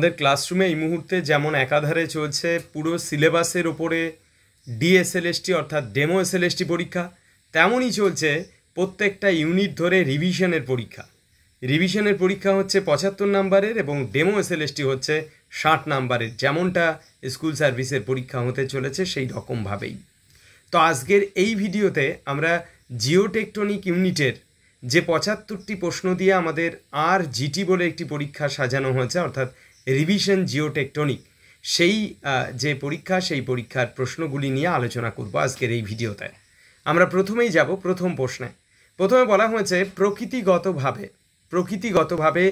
আমাদের ক্লাসরুমে এই মুহূর্তে যেমন একাধারে চলছে পুরো সিলেবাসের ওপরে ডিএসএলএসটি অর্থাৎ ডেমো এসএলএসটি পরীক্ষা, তেমনই চলছে প্রত্যেকটা ইউনিট ধরে রিভিশনের পরীক্ষা। রিভিশনের পরীক্ষা হচ্ছে 75 নাম্বারের এবং ডেমো এসএলএসটি হচ্ছে 60 নাম্বারের, যেমনটা স্কুল সার্ভিসের পরীক্ষা হতে চলেছে সেই রকমভাবেই। তো আজকের এই ভিডিওতে আমরা জিওটেকটনিক ইউনিটের যে 75টি প্রশ্ন দিয়ে আমাদের RGT বলে একটি পরীক্ষা সাজানো হয়েছে, অর্থাৎ রিভিশন জিওটেকটনিক, সেই যে পরীক্ষা সেই পরীক্ষার প্রশ্নগুলি নিয়ে আলোচনা করব আজকের এই ভিডিওতে। আমরা প্রথমেই যাব প্রথম প্রশ্নে। প্রথমে বলা হয়েছে প্রকৃতিগতভাবে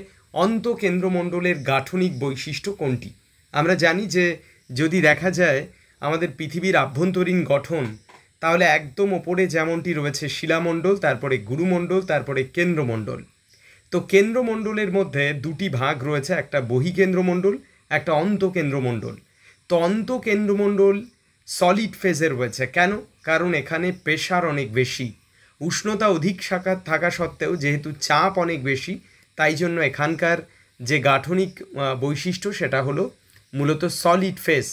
অন্তঃকেন্দ্রমণ্ডলের গাঠনিক বৈশিষ্ট্য কোনটি? আমরা জানি যে যদি দেখা যায় আমাদের পৃথিবীর আভ্যন্তরীণ গঠন, তাহলে একদম ওপরে যেমনটি রয়েছে শিলামণ্ডল, তারপরে গুরুমণ্ডল, তারপরে কেন্দ্রমণ্ডল। তো কেন্দ্রমণ্ডলের মধ্যে দুটি ভাগ রয়েছে, একটা বহিকেন্দ্রমণ্ডল, একটা অন্তঃকেন্দ্রমণ্ডল। তো অন্তঃকেন্দ্রমণ্ডল সলিড ফেজে রয়েছে। কেন? কারণ এখানে প্রেশার অনেক বেশি, উষ্ণতা অধিক থাকা সত্ত্বেও যেহেতু চাপ অনেক বেশি, তাই জন্য এখানকার যে গাঠনিক বৈশিষ্ট্য সেটা হলো মূলত সলিড ফেজ,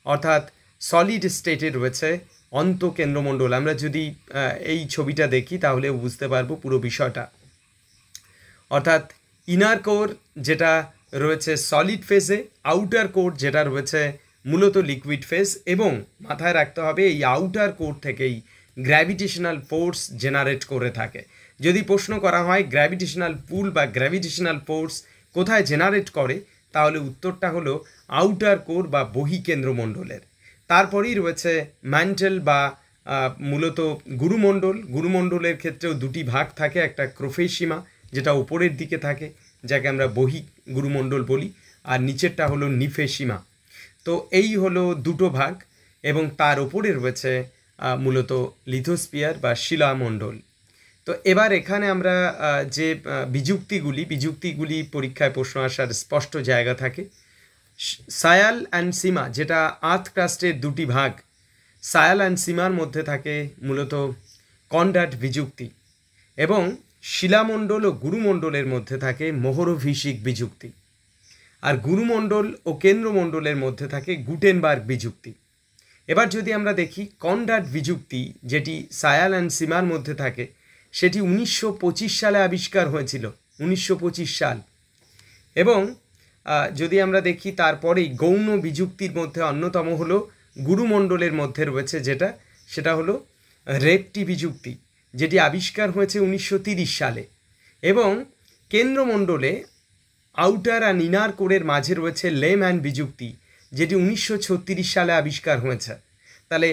অর্থাৎ সলিড স্টেটে রয়েছে অন্তঃকেন্দ্রমণ্ডল। আমরা যদি এই ছবিটা দেখি তাহলে বুঝতে পারবো পুরো বিষয়টা। অর্থাৎ ইনার কোর যেটা রয়েছে সলিড ফেজে, আউটার কোর যেটা রয়েছে মূলত লিকুইড ফেজ, এবং মাথায় রাখতে হবে এই আউটার কোর থেকেই গ্র্যাভিটেশনাল ফোর্স জেনারেট করে থাকে। যদি প্রশ্ন করা হয় গ্র্যাভিটেশনাল পুল বা গ্র্যাভিটেশনাল ফোর্স কোথায় জেনারেট করে, তাহলে উত্তরটা হলো আউটার কোর বা বহিকেন্দ্রমণ্ডলের। তারপরেই রয়েছে ম্যান্টেল বা মূলত গুরুমণ্ডলের ক্ষেত্রেও দুটি ভাগ থাকে, একটা ক্রোফেসীমা যেটা উপরের দিকে থাকে, যাকে আমরা বহি গুরুমণ্ডল বলি, আর নিচেরটা হলো নিফেসীমা। তো এই হলো দুটো ভাগ, এবং তার ওপরে রয়েছে মূলত লিথোস্ফিয়ার বা শিলামণ্ডল। তো এবার এখানে আমরা যে বিযুক্তিগুলি পরীক্ষায় প্রশ্ন আসার স্পষ্ট জায়গা থাকে। সায়াল অ্যান্ড সীমা, যেটা আর্থ ক্রাস্টের দুটি ভাগ, সায়াল অ্যান্ড সীমার মধ্যে থাকে মূলত কনরাড বিযুক্তি, এবং শিলামণ্ডল ও গুরুমণ্ডলের মধ্যে থাকে মোহরভিষিক বিযুক্তি, আর গুরুমণ্ডল ও কেন্দ্রমণ্ডলের মধ্যে থাকে গুটেনবার্গ বিযুক্তি। এবার যদি আমরা দেখি কনরাড বিযুক্তি, যেটি সায়াল অ্যান্ড সীমার মধ্যে থাকে, সেটি 1925 সালে আবিষ্কার হয়েছিল, 1925 সাল। এবং যদি আমরা দেখি তারপরেই গৌণ বিযুক্তির মধ্যে অন্যতম হলো গুরুমণ্ডলের মধ্যে রয়েছে সেটা হলো রেপটি বিযুক্তি, যেটি আবিষ্কার হয়েছে 1930 সালে। এবং কেন্দ্রমণ্ডলে আউটার আর ইনার কোরের মাঝে রয়েছে লেম্যান বিযুক্তি, যেটি 1936 সালে আবিষ্কার হয়েছে। তাহলে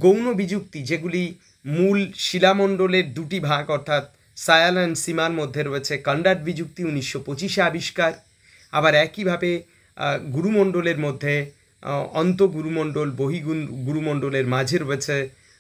গৌণ বিযুক্তি, যেগুলি মূল শিলামণ্ডলের দুটি ভাগ অর্থাৎ সায়াল অ্যান্ড সীমার মধ্যে রয়েছে কনরাড বিযুক্তি, 1925-এ আবিষ্কার। আবার একইভাবে গুরুমণ্ডলের মধ্যে অন্তঃগুরুমণ্ডল গুরুমণ্ডলের মাঝে রয়েছে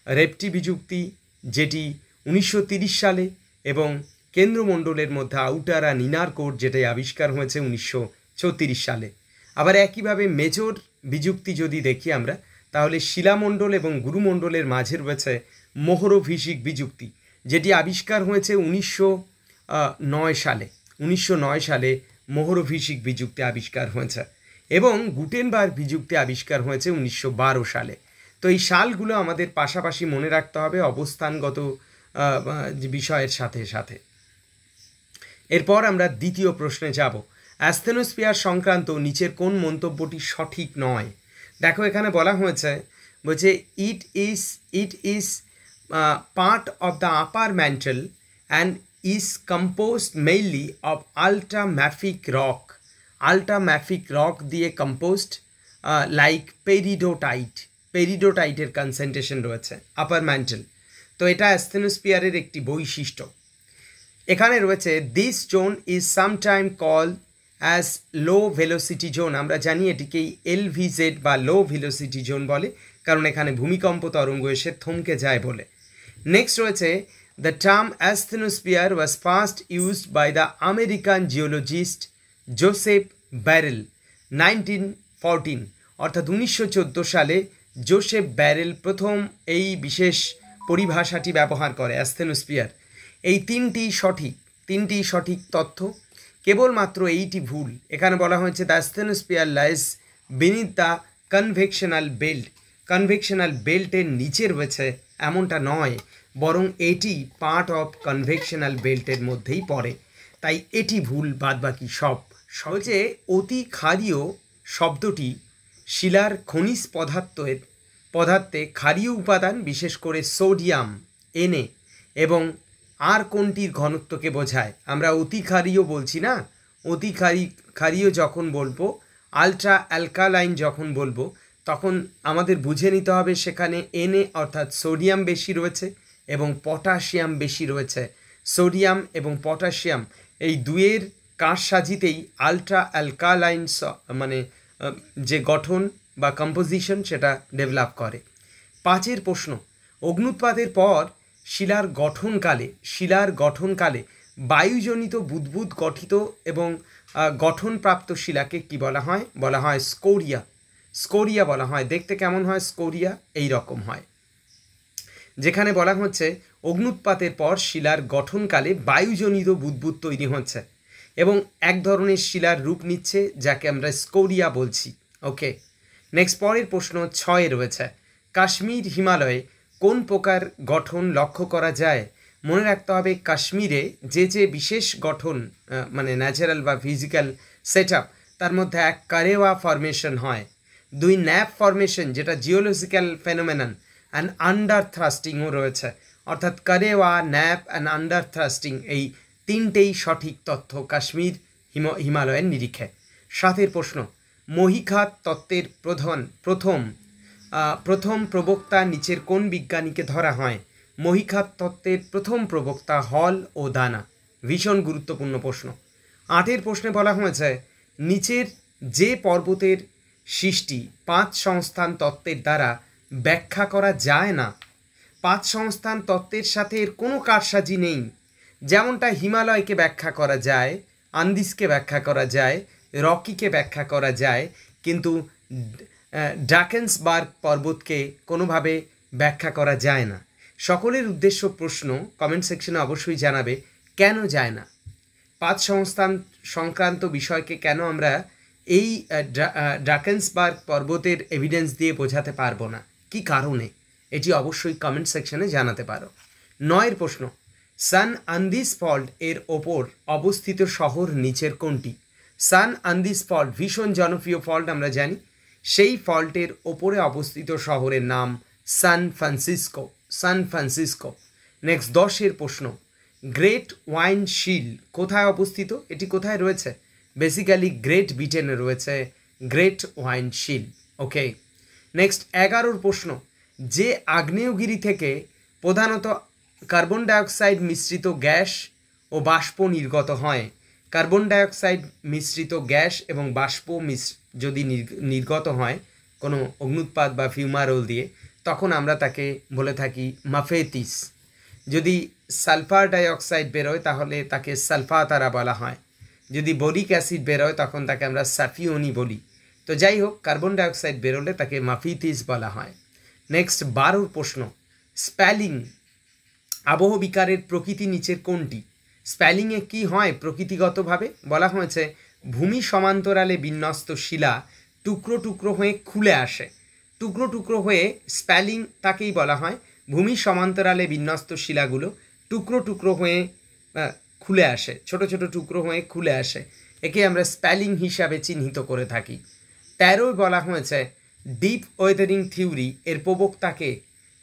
রেপটি বিযুক্তি, যেটি 1930 সালে, এবং কেন্দ্রমণ্ডলের মধ্যে আউটার আর ইনার কোর, যেটাই আবিষ্কার হয়েছে 1936 সালে। আবার একইভাবে মেজর বিযুক্তি যদি দেখি আমরা, তাহলে শিলামণ্ডল এবং গুরুমণ্ডলের মাঝে রয়েছে মোহরভিষিক বিযুক্তি, যেটি আবিষ্কার হয়েছে 1909 সালে। 1909 সালে মোহরভিষিক বিযুক্তি আবিষ্কার হয়েছে, এবং গুটেনবার্গ বিযুক্তি আবিষ্কার হয়েছে 1912 সালে। তো এই সালগুলো আমাদের পাশাপাশি মনে রাখতে হবে অবস্থানগত বিষয়ের সাথে সাথে। এরপর আমরা দ্বিতীয় প্রশ্নে যাব। অ্যাস্থেনোস্ফিয়ার সংক্রান্ত নিচের কোন মন্তব্যটি সঠিক নয়? দেখো এখানে বলা হয়েছে, বলছে it is part of the upper mantle and is composed mainly of ultramafic rock দিয়ে কম্পোজড লাইক পেরিডোটাইটের কনসেন্ট্রেশন রয়েছে আপার ম্যান্টেল। তো এটা অ্যাস্থেনোস্ফিয়ারের একটি বৈশিষ্ট্য। এখানে রয়েছে this zone is sometime call as low velocity zone. আমরা জানি এটিকেই LVZ বা লো ভেলোসিটি জোন বলে, কারণ এখানে ভূমিকম্প তরঙ্গ এসে থমকে যায় বলে। নেক্সট রয়েছে the term asthenosphere was first used by the American geologist Joseph Barrell 1914, অর্থাৎ 1914 সালে জোসেফ ব্যারেল প্রথম এই বিশেষ পরিভাষাটি ব্যবহার করে অ্যাস্থেনোস্ফিয়ার। এই তিনটি সঠিক তথ্য, কেবলমাত্র এইটি ভুল। এখানে বলা হয়েছে the asthenosphere lies beneath the convectional belt, convectional বেল্টের নিচে রয়েছে এমনটা নয়, বরং এটি পার্ট অফ কনভেকশনাল বেল্টের মধ্যেই পড়ে, তাই এটি ভুল, বাদবাকি সব। সহজে অতি ক্ষারীয় শব্দটি শিলার খনিজ পদার্থে ক্ষারীয় উপাদান বিশেষ করে সোডিয়াম Na এবং আর কোনটির ঘনত্বকে বোঝায়? আমরা অতি ক্ষারীয় বলছি না, অতি ক্ষারীয় যখন বলবো, আলট্রা অ্যালকালাইন যখন বলবো, তখন আমাদের বুঝে নিতে হবে সেখানে Na অর্থাৎ সোডিয়াম বেশি রয়েছে এবং পটাশিয়াম বেশি রয়েছে। সোডিয়াম এবং পটাশিয়াম এই দুয়ের কারসাজিতেই আলট্রা অ্যালকালাইন মানে যে গঠন বা কম্পোজিশন সেটা ডেভেলপ করে। 5 প্রশ্ন, অগ্নুৎপাতের পর শিলার গঠনকালে বায়ুজনিত বুদবুদ গঠিত এবং গঠনপ্রাপ্ত শিলাকে কি বলা হয়? বলা হয় স্কোরিয়া। স্কোরিয়া বলা হয়। দেখতে কেমন হয় স্কোরিয়া? এই রকম হয়। যেখানে বলা হচ্ছে অগ্নুৎপাতের পর শিলার গঠনকালে বায়ুজনিত বুদবুদ তৈরি হচ্ছে এবং এক ধরনের শিলার রূপ নিচ্ছে, যাকে আমরা স্কোরিয়া বলছি। ওকে, নেক্সট পরের প্রশ্ন 6 রয়েছে, কাশ্মীর হিমালয়ে কোন প্রকার গঠন লক্ষ্য করা যায়? মনে রাখতে হবে কাশ্মীরে যে বিশেষ গঠন মানে ন্যাচারাল বা ফিজিক্যাল সেট আপ, তার মধ্যে এক কারেওয়া ফরমেশন হয়, 2 ন্যাপ ফরমেশন যেটা জিওলজিক্যাল ফেনোমেনন, অ্যান্ড আন্ডার থ্রাস্টিংও রয়েছে। অর্থাৎ কারেওয়া, ন্যাপ অ্যান্ড আন্ডার থ্রাস্টিং এই 3টেই সঠিক তথ্য কাশ্মীর হিমালয়ের নিরিখে। 7 প্রশ্ন, মহীখাত তত্ত্বের প্রথম প্রবক্তা নিচের কোন বিজ্ঞানীকে ধরা হয়? মহীখাত তত্ত্বের প্রথম প্রবক্তা হল ও দানা। ভীষণ গুরুত্বপূর্ণ প্রশ্ন। 8 প্রশ্নে বলা হয়েছে নিচের যে পর্বতের সৃষ্টি 5 সংস্থান তত্ত্বের দ্বারা ব্যাখ্যা করা যায় না, 5 সংস্থান তত্ত্বের সাথে এর কোনো কারসাজি নেই। যেমনটা হিমালয়কে ব্যাখ্যা করা যায়, আন্দিজকে ব্যাখ্যা করা যায়, রকিকে ব্যাখ্যা করা যায়, কিন্তু ড্রাকেন্সবার্গ পর্বতকে কোনোভাবে ব্যাখ্যা করা যায় না। সকলের উদ্দেশ্য প্রশ্ন, কমেন্ট সেকশনে অবশ্যই জানাবে কেন যায় না। 5 সংস্থান সংক্রান্ত বিষয়কে কেন আমরা এই ড্রাকেন্সবার্গ পর্বতের এভিডেন্স দিয়ে বোঝাতে পারবো না, কি কারণে? এটি অবশ্যই কমেন্ট সেকশনে জানাতে পারো। 9 প্রশ্ন, সান আন্দিজ ফল্ট এর ওপর অবস্থিত শহর নিচের কোনটি? সান আন্দিজ ফল্ট ভীষণ জনপ্রিয় ফল্ট, আমরা জানি। সেই ফল্টের ওপরে অবস্থিত শহরের নাম San Francisco. San Francisco. Next 10 প্রশ্ন, গ্রেট ওয়াইন শিল কোথায় অবস্থিত? এটি কোথায় রয়েছে? বেসিক্যালি গ্রেট ব্রিটেনে রয়েছে গ্রেট ওয়াইন শিল। ওকে, নেক্সট 11 প্রশ্ন, যে আগ্নেয়গিরি থেকে প্রধানত কার্বন ডাইঅক্সাইড মিশ্রিত গ্যাস ও বাষ্প নির্গত হয়, কার্বন ডাইঅক্সাইড মিশ্রিত গ্যাস এবং বাষ্প যদি নির্গত হয় কোনো অগ্নুৎপাত বা ফিউমারোল দিয়ে, তখন আমরা তাকে বলে থাকি মাফেতিস। যদি সালফার ডাইঅক্সাইড বেরোয় তাহলে তাকে সালফাতারা বলা হয়। যদি বোরিক অ্যাসিড বেরোয় তখন তাকে আমরা সাফিওনি বলি। তো যাই হোক, কার্বন ডাইঅক্সাইড বেরোলে তাকে মাফিতিস বলা হয়। নেক্সট 12 প্রশ্ন, স্প্যালিং আবহবিকারের প্রকৃতি নিচের কোনটি? স্প্যালিংয়ে কি হয় প্রকৃতিগতভাবে? বলা হয়েছে ভূমি সমান্তরালে বিন্যস্ত শিলা টুকরো টুকরো হয়ে খুলে আসে। টুকরো টুকরো হয়ে স্প্যালিং তাকেই বলা হয়। ভূমি সমান্তরালে বিন্যস্ত শিলাগুলো টুকরো টুকরো হয়ে খুলে আসে, ছোট ছোট টুকরো হয়ে খুলে আসে, একে আমরা স্প্যালিং হিসাবে চিহ্নিত করে থাকি। 13 বলা হয়েছে ডিপ ওয়েদারিং থিওরি এর প্রবক্তাকে।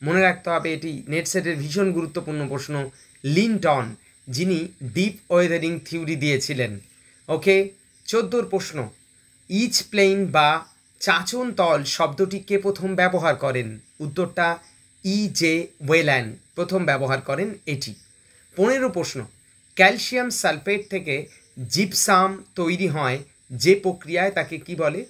মনে রাখতে হবে এটি নেট সেটের ভীষণ গুরুত্বপূর্ণ প্রশ্ন। লিন্টন, যিনি ডিপ ওয়েদারিং থিওরি দিয়েছিলেন। ওকে, 14 প্রশ্ন, ইচ প্লেন বা চাচন তল শব্দটি কে প্রথম ব্যবহার করেন? উত্তরটা E.J. ওয়েল্যান্ড প্রথম ব্যবহার করেন এটি। 15 প্রশ্ন, ক্যালসিয়াম সালফেট থেকে জিপসাম তৈরি হয় যে প্রক্রিয়ায়, তাকে কি বলে?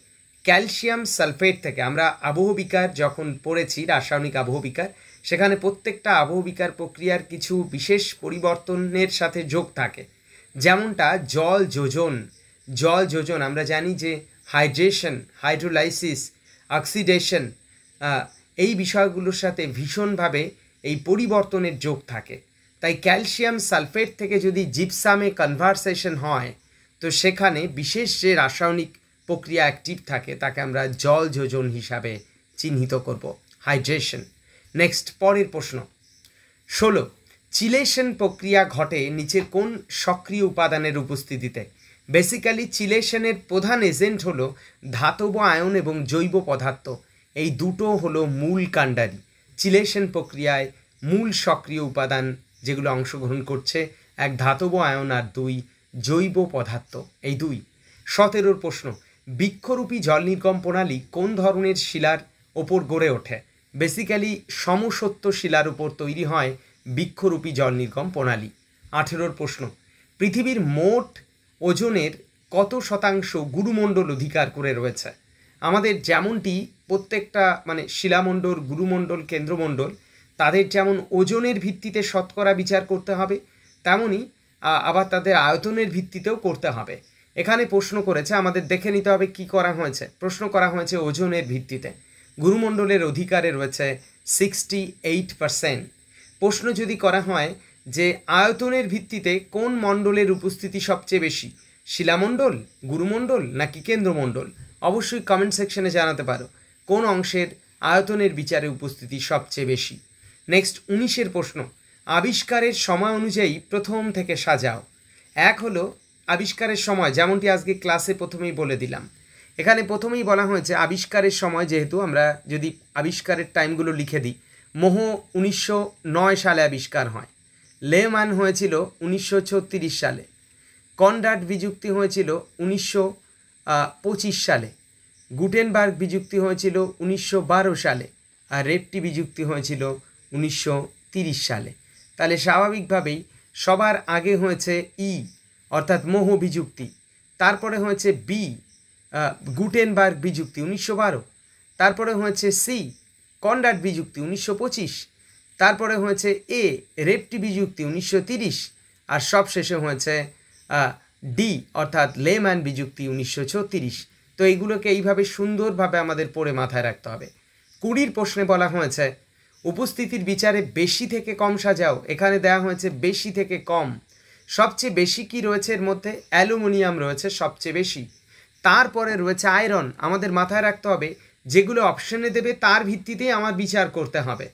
ক্যালসিয়াম সালফেট থেকে আমরা আবহবিকার যখন পড়েছি, রাসায়নিক আবহবিকার, সেখানে প্রত্যেকটা আবহবিকার প্রক্রিয়ার কিছু বিশেষ পরিবর্তনের সাথে যোগ থাকে। যেমনটা জল যোজন আমরা জানি যে হাইড্রেশন, হাইড্রোলাইসিস, অক্সিডেশন, এই বিষয়গুলোর সাথে ভীষণভাবে এই পরিবর্তনের যোগ থাকে। তাই ক্যালসিয়াম সালফেট থেকে যদি জিপসামে কনভার্সেশন হয় তো সেখানে বিশেষ যে রাসায়নিক প্রক্রিয়া অ্যাক্টিভ থাকে তাকে আমরা জল যোজন হিসাবে চিহ্নিত করব, হাইড্রেশন। নেক্সট, পরের প্রশ্ন 16, চিলেশন প্রক্রিয়া ঘটে নিচের কোন সক্রিয় উপাদানের উপস্থিতিতে? বেসিক্যালি চিলেশনের প্রধান এজেন্ট হলো ধাতব আয়ন এবং জৈব পদার্থ, এই দুটো হলো মূল কাণ্ডারি। চিলেশন প্রক্রিয়ায় মূল সক্রিয় উপাদান যেগুলো অংশগ্রহণ করছে, এক ধাতব আয়ন আর দুই জৈব পদার্থ, এই দুই। 17 প্রশ্ন, বৃক্ষরূপী জল নির্গম প্রণালী কোন ধরনের শিলার ওপর গড়ে ওঠে? বেসিক্যালি সমসত্ব শিলার উপর তৈরি হয় বৃক্ষরূপী জল নির্গম প্রণালী। 18 প্রশ্ন, পৃথিবীর মোট ওজনের কত শতাংশ গুরুমণ্ডল অধিকার করে রয়েছে? আমাদের যেমনটি প্রত্যেকটা শিলামণ্ডল, গুরুমণ্ডল, কেন্দ্রমণ্ডল তাদের যেমন ওজনের ভিত্তিতে শতকরা বিচার করতে হবে, তেমনই আবার তাদের আয়তনের ভিত্তিতেও করতে হবে। এখানে প্রশ্ন করেছে, আমাদের দেখে নিতে হবে কি করা হয়েছে। প্রশ্ন করা হয়েছে ওজনের ভিত্তিতে। গুরুমণ্ডলের অধিকারে রয়েছে 68%। প্রশ্ন যদি করা হয় যে আয়তনের ভিত্তিতে কোন মণ্ডলের উপস্থিতি সবচেয়ে বেশি, শিলামণ্ডল, গুরুমণ্ডল নাকি কেন্দ্রমণ্ডল, অবশ্যই কমেন্ট সেকশনে জানাতে পারো কোন অংশের আয়তনের বিচারে উপস্থিতি সবচেয়ে বেশি। নেক্সট 19 প্রশ্ন, আবিষ্কারের সময় অনুযায়ী প্রথম থেকে সাজাও। এক হলো আবিষ্কারের সময়, যেমনটি আজকে ক্লাসে প্রথমেই বলে দিলাম। এখানে প্রথমেই বলা হয়েছে আবিষ্কারের সময়, যেহেতু আমরা যদি আবিষ্কারের টাইমগুলো লিখে দিই, মোহ 1909 সালে আবিষ্কার হয়, লেম্যান হয়েছিল 1936 সালে, কনরাড বিযুক্তি হয়েছিল 1925 সালে, গুটেনবার্গ বিযুক্তি হয়েছিল 1912 সালে, আর রেটটি বিযুক্তি হয়েছিল 1930 সালে। তাহলে স্বাভাবিকভাবেই সবার আগে হয়েছে ই অর্থাৎ মোহ বিযুক্তি, তারপরে হয়েছে বি গুটেনবার্গ বিযুক্তি 1912, তারপরে হয়েছে সি কনরাড বিযুক্তি 1925, তারপরে হয়েছে এ রেটটি বিযুক্তি 1930, আর সবশেষে হয়েছে ডি অর্থাৎ লেম্যান বিযুক্তি 1936। তো এইগুলোকে এইভাবে সুন্দরভাবে আমাদের পড়ে মাথায় রাখতে হবে। 20 প্রশ্নে বলা হয়েছে উপস্থিতির বিচারে বেশি থেকে কম সাজাও। এখানে দেওয়া হয়েছে বেশি থেকে কম। সবচেয়ে বেশি কি রয়েছে এর মধ্যে? অ্যালুমিনিয়াম রয়েছে সবচেয়ে বেশি, তারপরে রয়েছে আয়রন। আমাদের মাথায় রাখতে হবে যেগুলো অপশনে দেবে তার ভিত্তিতেই আমার বিচার করতে হবে।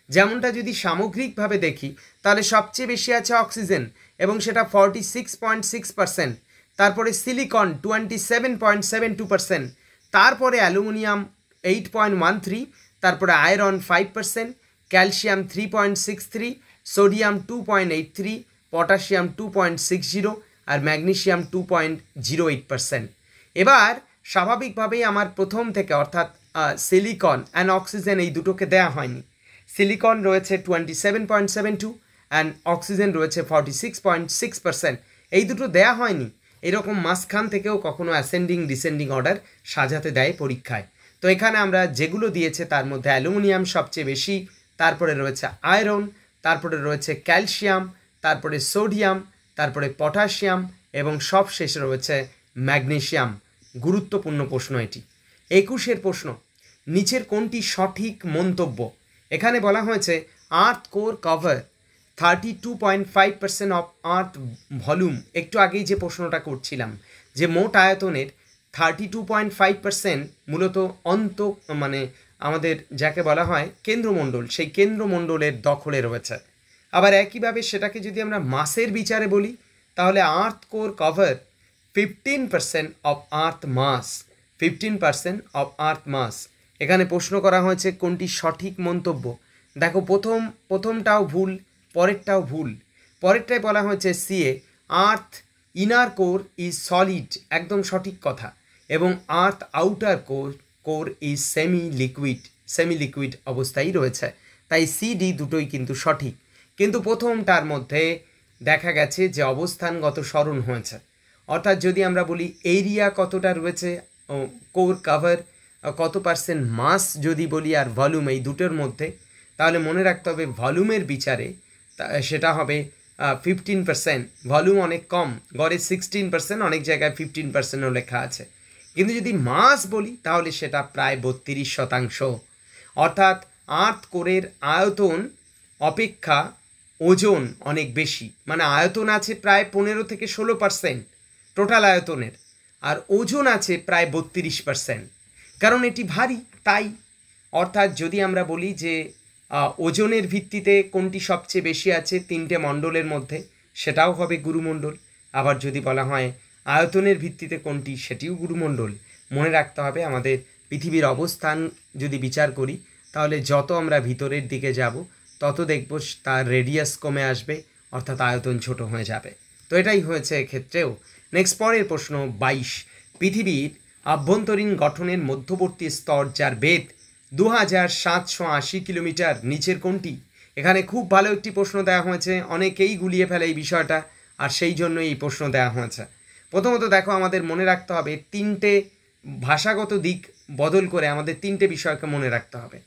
যেমনটা যদি সামগ্রিকভাবে দেখি তাহলে সবচেয়ে বেশি আছে অক্সিজেন এবং সেটা 46.6%, তারপরে সিলিকন 27.72%, তারপরে অ্যালুমিনিয়াম 8.13, তারপরে আয়রন 5%, ক্যালসিয়াম 3.63, সোডিয়াম 2.83, পটাশিয়াম 2.60 আর ম্যাগনেসিয়াম 2.08%। এবার স্বাভাবিকভাবেই আমার প্রথম থেকে অর্থাৎ সিলিকন অ্যান্ড অক্সিজেন এই দুটোকে দেয়া হয়নি। সিলিকন রয়েছে 27.72 অ্যান্ড অক্সিজেন রয়েছে 46.6%, এই দুটো দেয়া হয়নি। এরকম মাঝখান থেকেও কখনো অ্যাসেন্ডিং ডিসেন্ডিং অর্ডার সাজাতে দেয় পরীক্ষায়। তো এখানে আমরা যেগুলো দিয়েছে তার মধ্যে অ্যালুমিনিয়াম সবচেয়ে বেশি, তারপরে রয়েছে আয়রন, তারপরে রয়েছে ক্যালসিয়াম, তারপরে সোডিয়াম, তারপরে পটাশিয়াম এবং সবশেষে রয়েছে ম্যাগনেসিয়াম। গুরুত্বপূর্ণ প্রশ্ন এটি। 21 প্রশ্ন, নিচের কোনটি সঠিক মন্তব্য? এখানে বলা হয়েছে earth core cover 32.5% of earth volume. একটু আগেই যে প্রশ্নটা করছিলাম যে মোট আয়তনের 32.5% মূলত আমাদের যাকে বলা হয় কেন্দ্রমণ্ডল, সেই কেন্দ্রমণ্ডলের দখলে রয়েছে। আবার একইভাবে সেটাকে যদি আমরা মাসের বিচারে বলি তাহলে earth core cover 15% of earth mass, 15% of earth mass. এখানে প্রশ্ন করা হয়েছে কোনটি সঠিক মন্তব্য। দেখো প্রথমটাও ভুল, পরেরটাও ভুল। পরেরটায় বলা হয়েছে সিএ earth inner core is solid, একদম সঠিক কথা, এবং earth outer core is semi liquid অবস্থায় রয়েছে। তাই সিডি দুটোই কিন্তু সঠিক, কিন্তু প্রথমটার মধ্যে দেখা গেছে যে অবস্থানগত সরণ হয়েছে। অর্থাৎ যদি আমরা বলি এরিয়া কতটা রয়েছে কোর কভার, কত পার্সেন্ট মাস যদি বলি আর ভলিউম এই দুটোর মধ্যে, তাহলে মনে রাখতে হবে ভলিউমের বিচারে সেটা হবে 15%। ভলিউম অনেক কম, গড়ে 16%, অনেক জায়গায় 15%ও লেখা আছে। কিন্তু যদি মাস বলি তাহলে সেটা প্রায় 32%। অর্থাৎ আর্থ কোরের আয়তন অপেক্ষা ওজন অনেক বেশি, মানে আয়তন আছে প্রায় 15 থেকে 16%, টোটাল আয়তনের, আর ওজন আছে প্রায় 32%। কারণ এটি ভারী তাই। অর্থাৎ যদি আমরা বলি যে ওজনের ভিত্তিতে কোনটি সবচেয়ে বেশি আছে তিনটে মণ্ডলের মধ্যে, সেটাও হবে গুরুমণ্ডল। আবার যদি বলা হয় আয়তনের ভিত্তিতে কোনটি, সেটিও গুরুমণ্ডল। মনে রাখতে হবে আমাদের পৃথিবীর অবস্থান যদি বিচার করি, তাহলে যত আমরা ভিতরের দিকে যাব তত দেখব তার রেডিয়াস কমে আসবে, অর্থাৎ আয়তন ছোট হয়ে যাবে। তো এটাই হয়েছে এক্ষেত্রেও। নেক্সট পরের প্রশ্ন 22, পৃথিবীর আভ্যন্তরীণ গঠনের মধ্যবর্তী স্তর যার বেদ 2780 কিলোমিটার নিচের কোনটি? এখানে খুব ভালো একটি প্রশ্ন দেওয়া হয়েছে, অনেকেই গুলিয়ে ফেলে এই বিষয়টা, আর সেই জন্যই এই প্রশ্ন দেওয়া হয়েছে। প্রথমত দেখো, আমাদের মনে রাখতে হবে তিনটে ভাষাগত দিক বদল করে আমাদের তিনটে বিষয়কে মনে রাখতে হবে।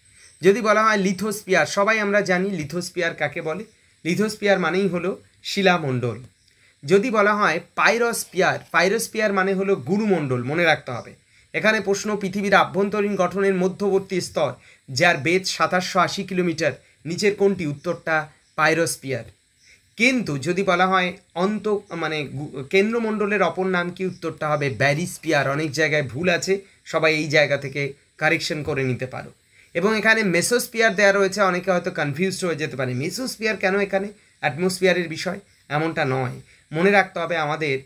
যদি বলা হয় লিথোস্পিয়ার, সবাই আমরা জানি লিথোস্পিয়ার কাকে বলে। লিথোস্পিয়ার মানেই হলো শিলামণ্ডল। যদি বলা হয় পাইরোস্পিয়ার, পাইরোস্পিয়ার মানে হলো গুরুমণ্ডল, মনে রাখতে হবে। এখানে প্রশ্ন পৃথিবীর আভ্যন্তরীণ গঠনের মধ্যবর্তী স্তর যার বেদ 2780 কিলোমিটার নিচের কোনটি? উত্তরটা পাইরোস্পিয়ার। কিন্তু যদি বলা হয় কেন্দ্রমণ্ডলের অপর নাম কি? উত্তরটা হবে ব্যারিস্পিয়ার। অনেক জায়গায় ভুল আছে, সবাই এই জায়গা থেকে কারেকশন করে নিতে পারো। এবং এখানে মেসোস্পিয়ার দেওয়া রয়েছে, অনেকে হয়তো কনফিউজড হয়ে যেতে পারে, মেসোস্পিয়ার কেন এখানে? অ্যাটমসফিয়ারের বিষয়, এমনটা নয়। মনে রাখতে হবে আমাদের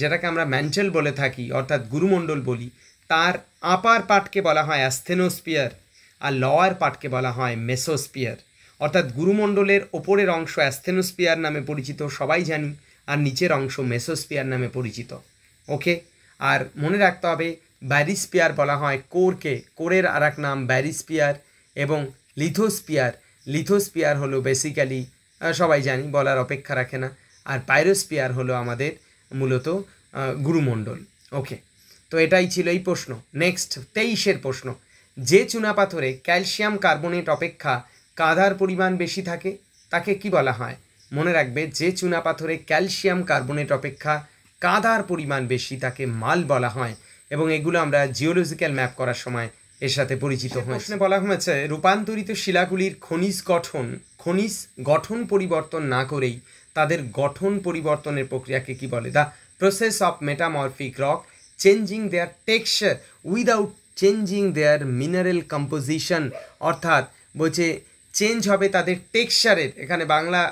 যেটাকে আমরা ম্যান্টেল বলে থাকি, অর্থাৎ গুরুমণ্ডল বলি, তার আপার পার্টকে বলা হয় অ্যাস্থেনোস্পিয়ার, আর লোয়ার পার্টকে বলা হয় মেসোস্পিয়ার। অর্থাৎ গুরুমণ্ডলের ওপরের অংশ অ্যাস্থেনোস্পিয়ার নামে পরিচিত, সবাই জানি, আর নিচের অংশ মেসোস্পিয়ার নামে পরিচিত। ওকে, আর মনে রাখতে হবে ব্যারিস্পিয়ার বলা হয় কোরকে, কোরের আর এক নাম ব্যারিস্পিয়ার। এবং লিথোস্পিয়ার, লিথোস্পিয়ার হলো বেসিক্যালি সবাই জানি, বলার অপেক্ষা রাখে না। আর পাইরোস্পিয়ার হলো আমাদের মূলত গুরুমণ্ডল। ওকে, তো এটাই ছিল এই প্রশ্ন। নেক্সট 23-এর প্রশ্ন, যে চুনাপাথরে ক্যালসিয়াম কার্বনেট অপেক্ষা কাদার পরিমাণ বেশি থাকে তাকে কি বলা হয়? মনে রাখবে, যে চুনাপাথরে ক্যালসিয়াম কার্বনেট অপেক্ষা কাদার পরিমাণ বেশি তাকে মাল বলা হয়। এবং এগুলো আমরা জিওলজিক্যাল ম্যাপ করার সময় এর সাথে পরিচিত হয়েছে। বলা হয়েছে রূপান্তরিত শিলাগুলির খনিজ গঠন পরিবর্তন না করেই তাদের গঠন পরিবর্তনের প্রক্রিয়াকে কি বলে? The process of metamorphic rock changing their texture without changing their mineral composition. অর্থাৎ বলছে চেঞ্জ হবে তাদের টেক্সচারের, এখানে বাংলা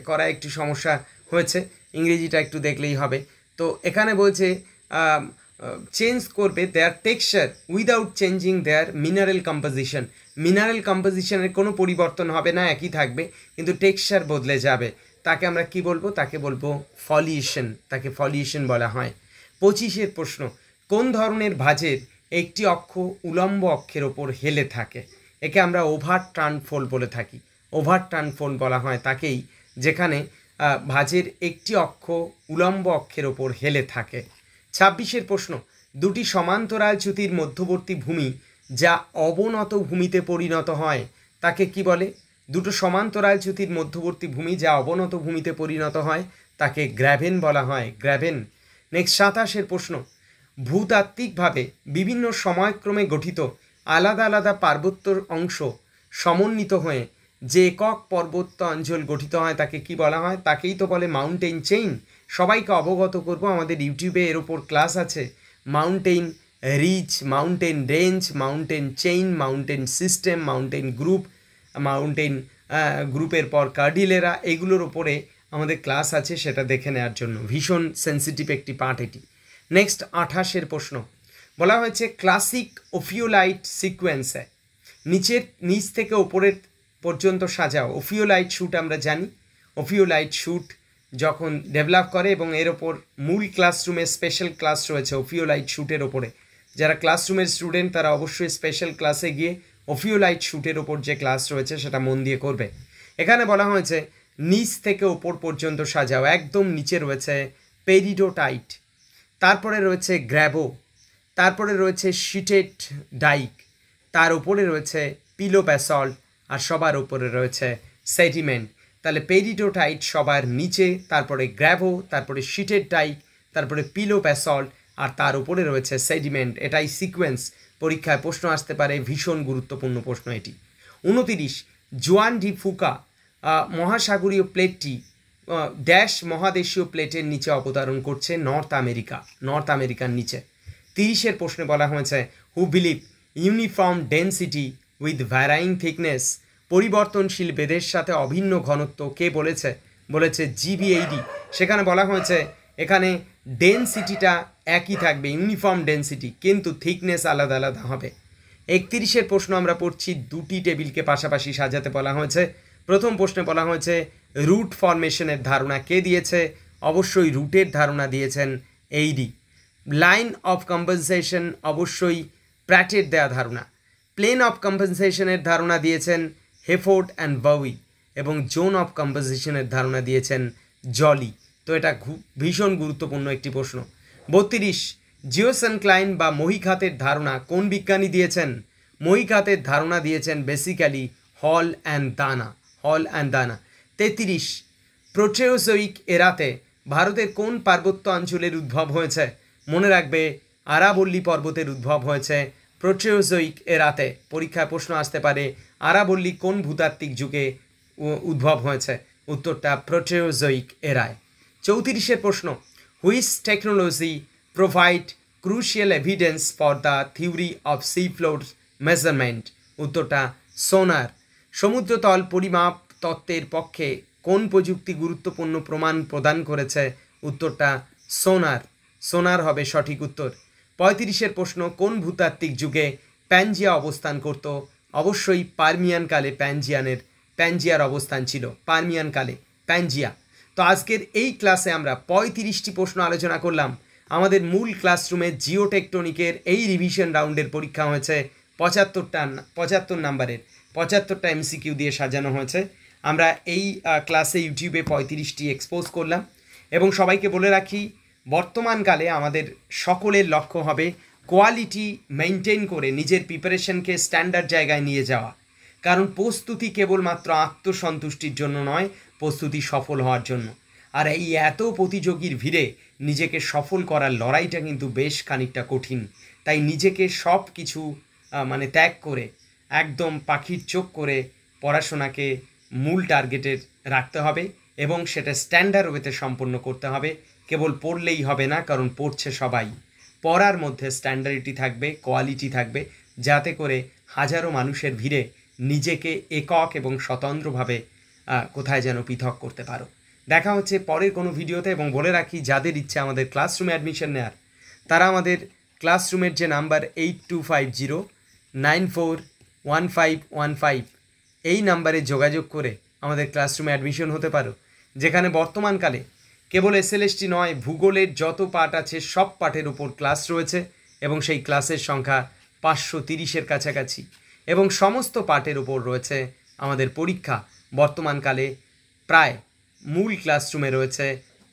করা একটু সমস্যা হয়েছে, ইংরেজিটা একটু দেখলেই হবে। তো এখানে বলছে চেঞ্জ করবে দেয়ার texture without changing their mineral composition. Mineral কম্পোজিশনের কোনো পরিবর্তন হবে না, একই থাকবে, কিন্তু টেক্সচার বদলে যাবে। তাকে আমরা কি বলবো? তাকে বলবো ফলিয়েশন, তাকে ফলিয়েশন বলা হয়। 25-এর প্রশ্ন, কোন ধরনের ভাঁজের একটি অক্ষ উলম্ব অক্ষের ওপর হেলে থাকে? একে আমরা ওভার টার্ন ফোল্ড বলে থাকি। ওভার টার্ন ফোল্ড বলা হয় তাকেই, যেখানে ভাঁজের একটি অক্ষ উলম্ব অক্ষের ওপর হেলে থাকে। 26-এর প্রশ্ন, দুটি সমান্তরাল চ্যুতির মধ্যবর্তী ভূমি যা অবনত ভূমিতে পরিণত হয় তাকে কি বলে? দুটো সমান্তরাল চ্যুতির মধ্যবর্তী ভূমি যা অবনত ভূমিতে পরিণত হয় তাকে গ্র্যাভেন বলা হয়, গ্র্যাভেন। নেক্সট 27-এর প্রশ্ন, ভূতাত্ত্বিকভাবে বিভিন্ন সময়ক্রমে গঠিত আলাদা আলাদা পার্বত্য অংশ সমন্বিত হয়ে যে একক পর্বত্য অঞ্চল গঠিত হয় তাকে কি বলা হয়? তাকেই তো বলে মাউন্টেন চেইন। সবাইকে অবগত করব, আমাদের ইউটিউবে এর ওপর ক্লাস আছে, mountain reach, mountain range, mountain chain, mountain system, mountain group, mountain গ্রুপের পর কার্ডিলেরা, এগুলোর ওপরে আমাদের ক্লাস আছে, সেটা দেখে নেওয়ার জন্য। ভীষণ সেন্সিটিভ একটি পার্ট এটি। নেক্সট 28-এর প্রশ্ন, বলা হয়েছে ক্লাসিক ওফিওলাইট সিকোয়েন্সে নিচ থেকে ওপরের পর্যন্ত সাজাও। ওফিওলাইট শ্যুট আমরা জানি, ওফিওলাইট শ্যুট যখন ডেভেলপ করে, এবং এর ওপর মূল ক্লাসরুমে স্পেশাল ক্লাস রয়েছে ওফিওলাইট শ্যুটের ওপরে। যারা ক্লাসরুমের স্টুডেন্ট তারা অবশ্যই স্পেশাল ক্লাসে গিয়ে ওফিওলাইট শ্যুটের ওপর যে ক্লাস রয়েছে সেটা মন দিয়ে করবে। এখানে বলা হয়েছে নিচ থেকে ওপর পর্যন্ত সাজাও। একদম নিচে রয়েছে পেরিডোটাইট, তারপরে রয়েছে গ্র্যাভো, তারপরে রয়েছে শিটেড ডাইক, তার উপরে রয়েছে পিলো ব্যাসল্ট, আর সবার উপরে রয়েছে সেডিমেন্ট। তাহলে পেরিডোটাইট সবার নিচে, তারপরে গ্র্যাভো, তারপরে শিটেড ডাইক, তারপরে পিলো ব্যাসল্ট, আর তার উপরে রয়েছে সেডিমেন্ট। এটাই সিকোয়েন্স। পরীক্ষায় প্রশ্ন আসতে পারে, ভীষণ গুরুত্বপূর্ণ প্রশ্ন এটি। 29, জোয়ান ডি ফুকা মহাসাগরীয় প্লেটটি ড্যাশ মহাদেশীয় প্লেটের নিচে অবতরণ করছে নর্থ আমেরিকার নিচে। 30-এর প্রশ্নে বলা হয়েছে who believe uniform density with varying thickness, পরিবর্তনশীল বেদের সাথে অভিন্ন ঘনত্ব কে বলেছে? বলেছে জিভিএইডি। সেখানে বলা হয়েছে এখানে ডেন্সিটিটা একই থাকবে, ইউনিফর্ম ডেন্সিটি, কিন্তু থিকনেস আলাদা আলাদা হবে। 31-এর প্রশ্ন আমরা পড়ছি, দুটি টেবিলকে পাশাপাশি সাজাতে বলা হয়েছে। প্রথম প্রশ্নে বলা হয়েছে রুট ফরমেশনের ধারণা কে দিয়েছে? অবশ্যই রুটের ধারণা দিয়েছেন এইডি। লাইন অফ কম্পেনসেশন অবশ্যই প্র্যাটের দেওয়া ধারণা। প্লেন অফ কম্পেনসেশনের ধারণা দিয়েছেন হেফোর্ড অ্যান্ড বাউই, এবং জোন অফ কম্পেনসেশনের ধারণা দিয়েছেন জলি। তো এটা ভীষণ গুরুত্বপূর্ণ একটি প্রশ্ন। 32, জিওসেনক্লাইন বা মহিঘাতের ধারণা কোন বিজ্ঞানী দিয়েছেন? মহিঘাতের ধারণা দিয়েছেন বেসিক্যালি হল অ্যান্ড দানা। 33, প্রোটেরোজোইক এরাতে ভারতের কোন পার্বত্য অঞ্চলের উদ্ভব হয়েছে? মনে রাখবে আরাবল্লী পর্বতের উদ্ভব হয়েছে প্রোটেরোজোইক এরাতে। পরীক্ষায় প্রশ্ন আসতে পারে আরাবল্লী কোন ভূতাত্ত্বিক যুগে উদ্ভব হয়েছে? উত্তরটা প্রোটেরোজোইক এরায়। 34-এর প্রশ্ন, which technology provide crucial evidence for the theory of C floor measurement? উত্তরটা সোনার। সমুদ্রতল পরিমাপ তত্ত্বের পক্ষে কোন প্রযুক্তি গুরুত্বপূর্ণ প্রমাণ প্রদান করেছে? উত্তরটা সোনার হবে সঠিক উত্তর। 35-এর প্রশ্ন, কোন ভূতাত্ত্বিক যুগে প্যানজিয়া অবস্থান করত? অবশ্যই পার্মিয়ান কালে প্যানজিয়ার অবস্থান ছিল, পার্মিয়ান কালে প্যানজিয়া। তো আজকের এই ক্লাসে আমরা 35টি প্রশ্ন আলোচনা করলাম। আমাদের মূল ক্লাসরুমে জিওটেকটনিকের এই রিভিশন রাউন্ডের পরীক্ষা হয়েছে 75 নাম্বারের, 75টা এমসিকিউ দিয়ে সাজানো হয়েছে। আমরা এই ক্লাসে ইউটিউবে 35টি এক্সপোজ করলাম, এবং সবাইকে বলে রাখি বর্তমানকালে আমাদের সকলের লক্ষ্য হবে কোয়ালিটি মেনটেন করে নিজের প্রিপারেশনকে স্ট্যান্ডার্ড জায়গায় নিয়ে যাওয়া। কারণ প্রস্তুতি কেবলমাত্র আত্মসন্তুষ্টির জন্য নয়, প্রস্তুতি সফল হওয়ার জন্য। আর এই এত প্রতিযোগীর ভিড়ে নিজেকে সফল করার লড়াইটা কিন্তু বেশ খানিকটা কঠিন। তাই নিজেকে সব কিছু ত্যাগ করে একদম পাখির চোখ করে পড়াশোনাকে মূল টার্গেটের রাখতে হবে, এবং সেটা স্ট্যান্ডার্ড ওয়েতে সম্পন্ন করতে হবে। কেবল পড়লেই হবে না, কারণ পড়ছে সবাই। পড়ার মধ্যে স্ট্যান্ডার্ডিটি থাকবে, কোয়ালিটি থাকবে, যাতে করে হাজারো মানুষের ভিড়ে নিজেকে একক এবং স্বতন্ত্রভাবে কোথায় যেন পৃথক করতে পারো। দেখা হচ্ছে পরের কোনো ভিডিওতে। এবং বলে রাখি, যাদের ইচ্ছে আমাদের ক্লাসরুমে অ্যাডমিশন নেওয়ার, তারা আমাদের ক্লাসরুমের যে নাম্বার 8250941515 এই নাম্বারে যোগাযোগ করে আমাদের ক্লাসরুমে অ্যাডমিশন হতে পারো, যেখানে বর্তমানকালে কেবল এসএলএসটি নয়, ভূগোলের যত পাঠ আছে সব পাঠের উপর ক্লাস রয়েছে, এবং সেই ক্লাসের সংখ্যা 530-এর কাছাকাছি, এবং সমস্ত পাঠের উপর রয়েছে আমাদের পরীক্ষা। বর্তমানকালে প্রায় মূল ক্লাসরুমে রয়েছে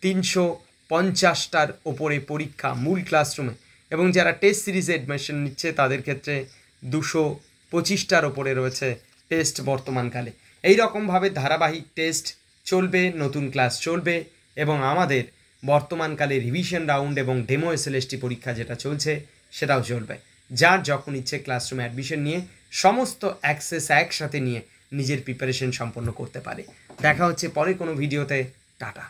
350টার ওপরে পরীক্ষা মূল ক্লাসরুমে, এবং যারা টেস্ট সিরিজে অ্যাডমিশন নিচ্ছে তাদের ক্ষেত্রে 225টার ওপরে রয়েছে টেস্ট বর্তমানকালে। এই রকমভাবে ধারাবাহিক টেস্ট চলবে, নতুন ক্লাস চলবে, এবং আমাদের বর্তমানকালে রিভিশন রাউন্ড এবং ডেমো এসএলএসটি পরীক্ষা যেটা চলছে সেটাও চলবে। যার যখন ইচ্ছে ক্লাসরুমে অ্যাডমিশন নিয়ে সমস্ত অ্যাক্সেস একসাথে নিয়ে নিজের প্রিপারেশন সম্পন্ন করতে পারে। দেখা হচ্ছে পরে কোনো ভিডিওতে। টাটা।